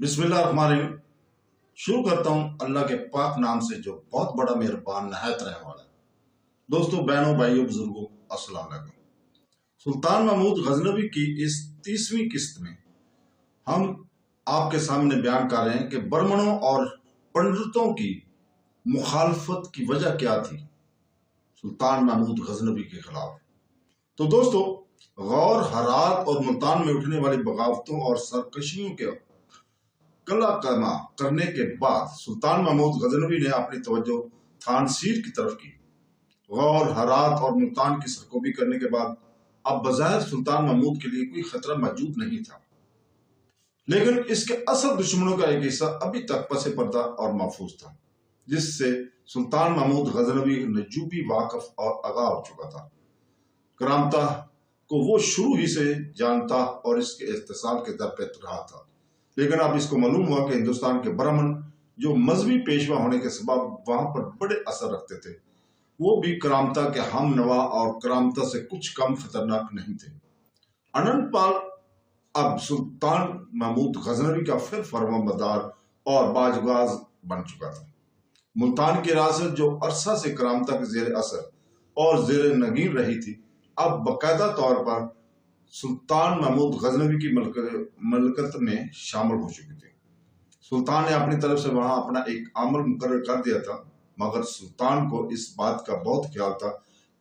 बिस्मिल्लाहिर्रहमानिर्रहीम। शुरू करता हूँ अल्लाह के पाक नाम से जो बहुत बड़ा मेहरबान नहायत रहने वाला है। दोस्तों, बहनों, भाइयों, बुजुर्गों, अस्सलाम वालेकुम। सुल्तान महमूद गजनवी की इस 30वीं किस्त में हम आपके सामने बयान कर रहे हैं कि ब्राह्मणों और पंडितों की मुखालफत की वजह क्या थी सुल्तान महमूद गजनवी के खिलाफ। तो दोस्तों, गौर, हरात और मुल्तान में उठने वाली बगावतों और सरकशियों के कला कमा करने के बाद सुल्तान महमूद गजनवी ने अपनी तवज्जो थानसीर की तरफ की। गौर, हरात और मुल्तान की सरकोबी करने के बाद अब बज़ाहिर सुल्तान महमूद के लिए कोई खतरा मौजूद नहीं था, लेकिन इसके असल दुश्मनों का एक हिस्सा अभी तक पसे पर्दा और महफूज था, जिससे सुल्तान महमूद गजनवी नजूबी, वाकफ और आगाह हो चुका था। करामता को वो शुरू ही से जानता और इसके इस्तेसाल के दर पे रहा था, लेकिन अब इसको मालूम हुआ कि हिंदुस्तान के ब्राह्मण जो मजहबी पेशवा होने के सबब वहां पर बड़े असर रखते थे, वो भी करामता के हम नवा और करामता से कुछ कम खतरनाक नहीं थे। अनंतपाल अब सुल्तान महमूद गजनवी का फिर फरमाबरदार और बाजगाज बन चुका था। मुल्तान की रियासत जो अरसा से करामता के जेर असर और जेर नगीन रही थी, अब बाकायदा तौर पर सुल्तान महमूद गजनवी की मलकत में शामिल हो चुकी थी। सुल्तान ने अपनी तरफ से वहां अपना एक अमल मुकर्रर कर दिया था, मगर सुल्तान को इस बात का बहुत ख्याल था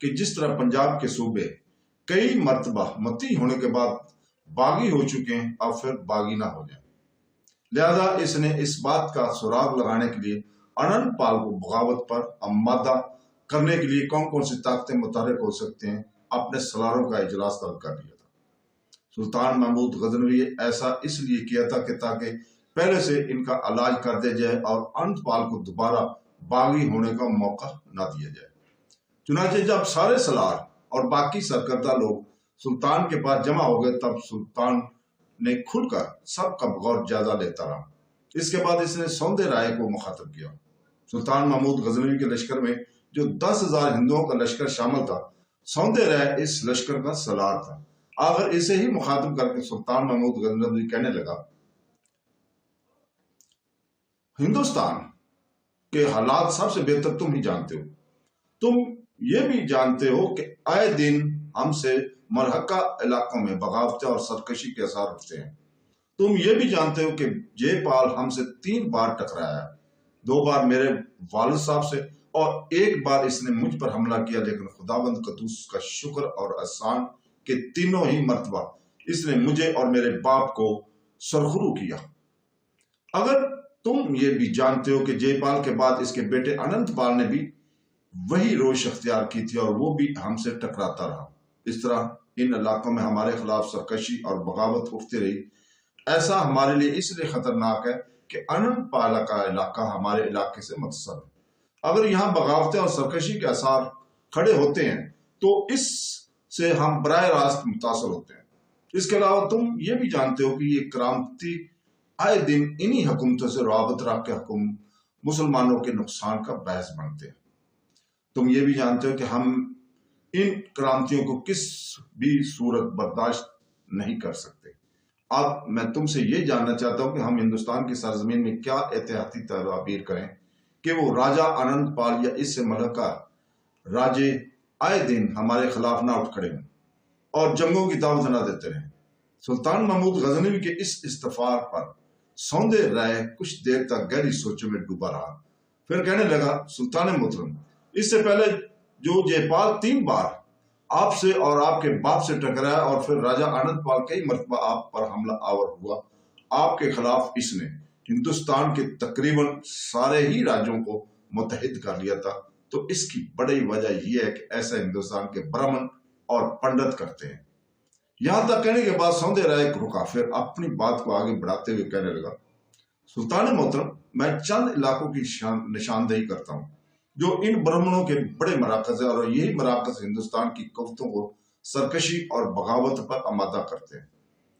कि जिस तरह पंजाब के सूबे कई मर्तबा मती होने के बाद बागी हो चुके हैं, अब फिर बागी ना हो जाए। लिहाजा इसने इस बात का सुराग लगाने के लिए अनंतपाल को बगावत पर आमादा करने के लिए कौन कौन सी ताकतें मुतहर्रिक हो सकते हैं, अपने सलारों का इजलास तलब कर लिया था। सुल्तान महमूद गजनवी ऐसा इसलिए किया था कि ताकि पहले से इनका इलाज कर दिया जाए और अनंतपाल को दोबारा बागी होने का मौका न दिया जाए। चुनांचे जब सारे सलार और बाकी सरकर्दा लोग सुल्तान के पास जमा हो गए, तब सुल्तान ने खुलकर सबका गौर जायजा लेता रहा। इसके बाद इसने सौंदे राय को मुखातब किया। सुल्तान महमूद गजनवी के लश्कर में जो 10,000 हिंदुओं का लश्कर शामिल था, सौंदे राय इस लश्कर का सलार था। आखिर इसे ही मुखातब करके सुल्तान महमूद गजनवी कहने लगा, हिंदुस्तान के हालात सबसे बेहतर तुम ही जानते हो। तुम ये भी जानते हो कि आए दिन हमसे मरहका इलाकों में बगावतें और सरकशी के असर उठते हैं। तुम ये भी जानते हो कि जयपाल हमसे 3 बार टकराया, 2 बार मेरे वालिद साहब से और 1 बार इसने मुझ पर हमला किया, लेकिन खुदाबंद कदूस का शुक्र और एहसान कि तीनों ही मर्तबा इसने मुझे और मेरे बाप को सरखुरू किया। अगर तुम ये भी जानते हो कि जयपाल के बाद इसके बेटे अनंतपाल ने भी वही रोश अख्तियार की थी और वो भी हमसे टकराता रहा, इस तरह इन इलाकों में हमारे खिलाफ सरकशी और बगावत उठती रही। ऐसा हमारे लिए इसलिए खतरनाक है कि अनंतपाल का इलाका हमारे इलाके से मुतसब है। अगर यहाँ बगावतें और सरकशी के आसार खड़े होते हैं तो इस से हम बराह रास्त मुतासर होते हैं। इसके अलावा तुम ये भी जानते हो कि ये क्रांति आए दिन इन्हीं हुकूमतों से राबत रख के मुसलमानों के नुकसान का बहस बनते हैं। तुम ये भी जानते हो कि हम इन क्रांतियों को किस भी सूरत बर्दाश्त नहीं कर सकते। अब मैं तुमसे ये जानना चाहता हूं कि हम हिंदुस्तान की सरजमीन में क्या एहतियाती तदाबीर करें कि वो राजा अनंतपाल या इससे मलका राजे आए दिन हमारे खिलाफ ना उठ खड़े हों और जंगों की दावत ना देते रहें। सुल्तान महमूद गजनवी के इस इस्तिफार पर सौंदे राय कुछ देर तक गहरी सोचों में डूबा रहा, फिर कहने लगा, सुल्तान मोहतरम, इससे पहले जो जयपाल 3 बार आपसे और आपके बाप से टकराया और फिर राजा अनंतपाल कई मरतबा आप पर हमला आवर हुआ, आपके खिलाफ इसने हिंदुस्तान के तकरीबन सारे ही राज्यों को मुत्तहिद कर लिया था। तो इसकी बड़ी वजह यह है कि ऐसा हिंदुस्तान के ब्राह्मण और पंडित करते हैं। यहां तक कहने के बाद सौंदे राय रुका, फिर अपनी बात को आगे बढ़ाते हुए कहने लगा, सुल्तान मोहतरम, मैं चंद इलाकों की निशानदेही करता हूं जो इन ब्राह्मणों के बड़े मराकज है और यही मराकज हिंदुस्तान की कवतों को सरकशी और बगावत पर आमादा करते हैं।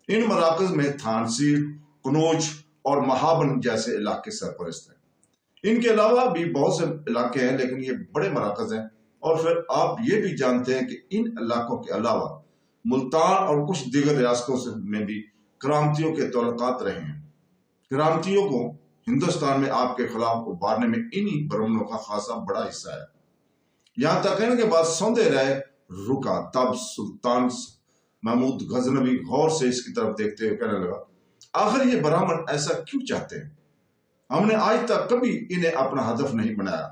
इन मराकज में थानसीर, कनौज और महाबन जैसे इलाके सरपरस्त हैं। इनके अलावा भी बहुत से इलाके हैं, लेकिन ये बड़े मराकज हैं। और फिर आप ये भी जानते हैं कि इन इलाकों के अलावा मुल्तान और कुछ दीगर रियासतों में भी क्रांतियों के तल्लुकात रहे हैं। کرامتیوں کو ہندوستان میں آپ کے خلاف ابھارنے میں انہی برہمنوں کا خاصا بڑا حصہ ہے۔ یہاں تک کہنے کے بعد سوندے رہے رکا، تب سلطان محمود غزنوی غور سے اس کی طرف دیکھتے ہوئے کہنے لگا، آخر یہ برہمن ایسا کیوں چاہتے ہیں؟ ہم نے آج تک کبھی انہیں اپنا ہدف نہیں بنایا،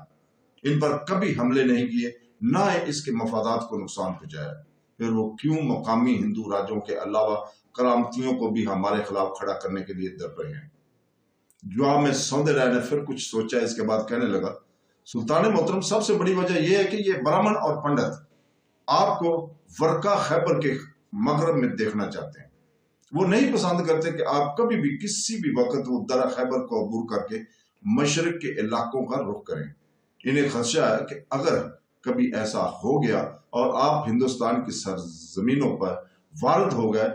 ان پر کبھی حملے نہیں کیے، نہ اس کے مفادات کو نقصان پہنچایا، پھر وہ کیوں مقامی ہندو راجوں کے علاوہ کرامتیوں کو بھی ہمارے خلاف کھڑا کرنے کے لیے ڈر رہے ہیں؟ جواب میں سوندے رائے نے پھر کچھ سوچا، اس کے بعد کہنے لگا، سلطان محترم، سب سے بڑی وجہ یہ ہے کہ یہ برہمن اور پنڈت آپ کو ورکا خیبر کے مغرب میں دیکھنا چاہتے ہیں۔ وہ نہیں پسند کرتے کہ آپ کبھی بھی کسی بھی وقت وہ درہ خیبر کو عبور کر کے مشرق کے علاقوں کا رخ کریں۔ انہیں خدشہ ہے کہ اگر کبھی ایسا ہو گیا اور آپ ہندوستان کی سرزمینوں پر وارد ہو گئے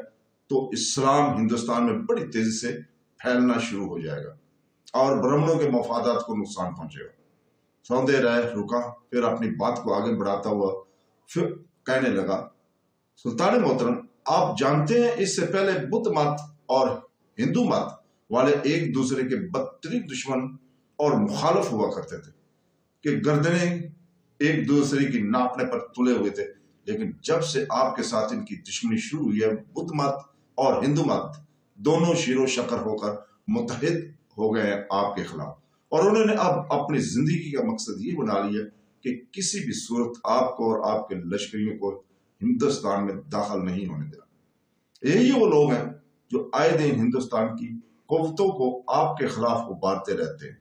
تو اسلام ہندوستان میں بڑی تیزی سے پھیلنا شروع ہو جائے گا اور برہمنوں کے مفادات کو نقصان پہنچے گا۔ سوندے رائے رکا، پھر اپنی بات کو آگے بڑھاتا ہوا پھر کہنے لگا، سلطان محترم، آپ جانتے ہیں اس سے پہلے بدھ مت اور ہندو مت والے ایک دوسرے کے بدترین دشمن اور مخالف ہوا کرتے تھے کہ گردنیں ایک دوسرے کی ناپنے پر تلے ہوئے تھے، لیکن جب سے آپ کے ساتھ ان کی دشمنی شروع ہوئی ہے، بدھ مت اور ہندو مت دونوں شیر و شکر ہو کر متحد ہو گئے ہیں آپ کے خلاف، اور انہوں نے اب اپنی زندگی کا مقصد یہ بنا لیا کہ کسی بھی صورت آپ کو اور آپ کے لشکریوں کو ہندوستان میں داخل نہیں ہونے دینا۔ یہی وہ لوگ ہیں جو آئے دن ہندوستان کی قوتوں کو آپ کے خلاف ابھارتے رہتے ہیں،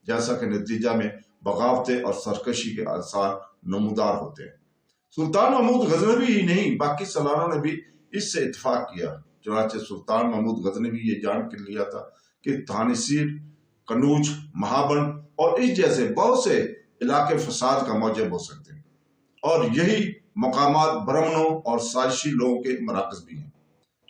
جیسا کہ نتیجہ میں بغاوتیں اور سرکشی کے آثار نمودار ہوتے ہیں۔ سلطان محمود غزنوی ہی نہیں، باقی سلطانوں نے بھی اس سے اتفاق کیا۔ چنانچہ سلطان محمود غزنوی یہ جان کے لیا تھا کہ تھانیسیر، کنوج، مہابن اور اس جیسے بہت سے علاقے فساد کا موجب ہو سکتے ہیں، اور یہی مقامات برہمنوں اور سازشی لوگوں کے مراکز بھی ہیں۔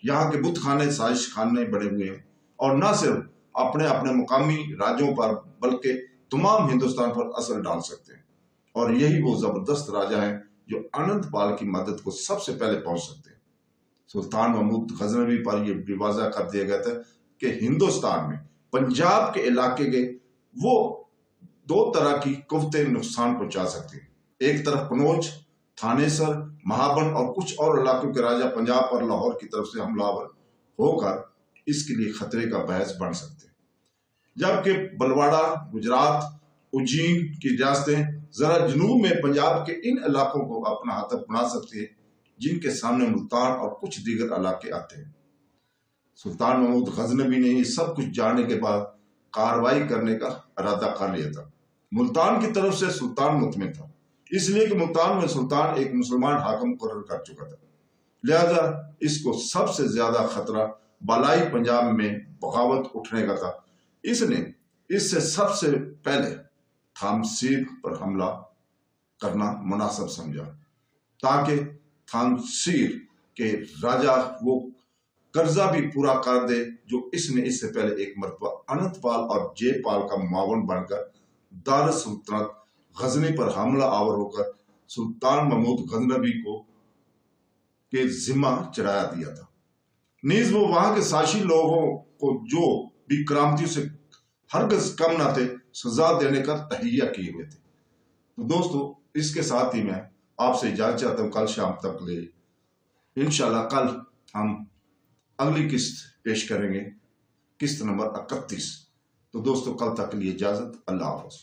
یہاں کے بت خانے سازش خانے بڑے ہوئے ہیں، اور نہ صرف اپنے اپنے مقامی راجوں پر بلکہ تمام ہندوستان پر اثر ڈال سکتے ہیں، اور یہی وہ زبردست راجہ ہیں جو اننت پال کی مدد کو سب سے پہلے پہنچ سکتے ہیں۔ سلطان محمود غزنوی پر یہ بھی واضح کر دیا گیا تھا کہ ہندوستان میں پنجاب کے علاقے کے وہ دو طرح کی قوتیں نقصان پہنچا سکتی ہیں۔ ایک طرف کنوج، تھانیسر، مہابن اور کچھ اور علاقوں کے راجہ پنجاب اور لاہور کی طرف سے حملہ آور ہو کر اس کے لیے خطرے کا باعث بن سکتے ہیں، جبکہ بلواڑہ، گجرات، اجین کی ریاستیں ذرا جنوب میں پنجاب کے ان علاقوں کو اپنا ہدف بنا سکتی ہیں جن کے سامنے ملتان اور کچھ دیگر علاقے آتے ہیں۔ سلطان محمود غزنوی نے یہ سب کچھ جاننے کے بعد کارروائی کرنے کا ارادہ کر لیا تھا۔ ملتان کی طرف سے سلطان مطمئن تھا، اس لیے کہ ملتان میں سلطان ایک مسلمان حاکم مقرر کر چکا تھا، لہذا اس کو سب سے زیادہ خطرہ بالائی پنجاب میں بغاوت اٹھنے کا تھا۔ اس نے اس سے سب سے پہلے تھامسیر پر حملہ کرنا مناسب سمجھا تاکہ تھامسیر کے راجہ وہ قرضہ بھی پورا کر دے جو اس نے اس سے پہلے ایک مرتبہ اننت پال اور جے پال کا معاون بن کر دار سلطنت غزنی پر حملہ آور ہو کر سلطان محمود غزنوی کو کے ذمہ چڑھایا دیا تھا۔ نیز وہ وہاں کے ساشی لوگوں کو جو بھی کرامتیوں سے ہرگز کم نہ تھے سزا دینے کا تہیہ کیے ہوئے تھے۔ تو دوستو، اس کے ساتھ ہی میں آپ سے اجازت چاہتا ہوں، کل شام تک لے انشاءاللہ کل ہم اگلی قسط پیش کریں گے، قسط نمبر 31۔ تو دوستو، کل تک کے لیے اجازت، اللہ حافظ۔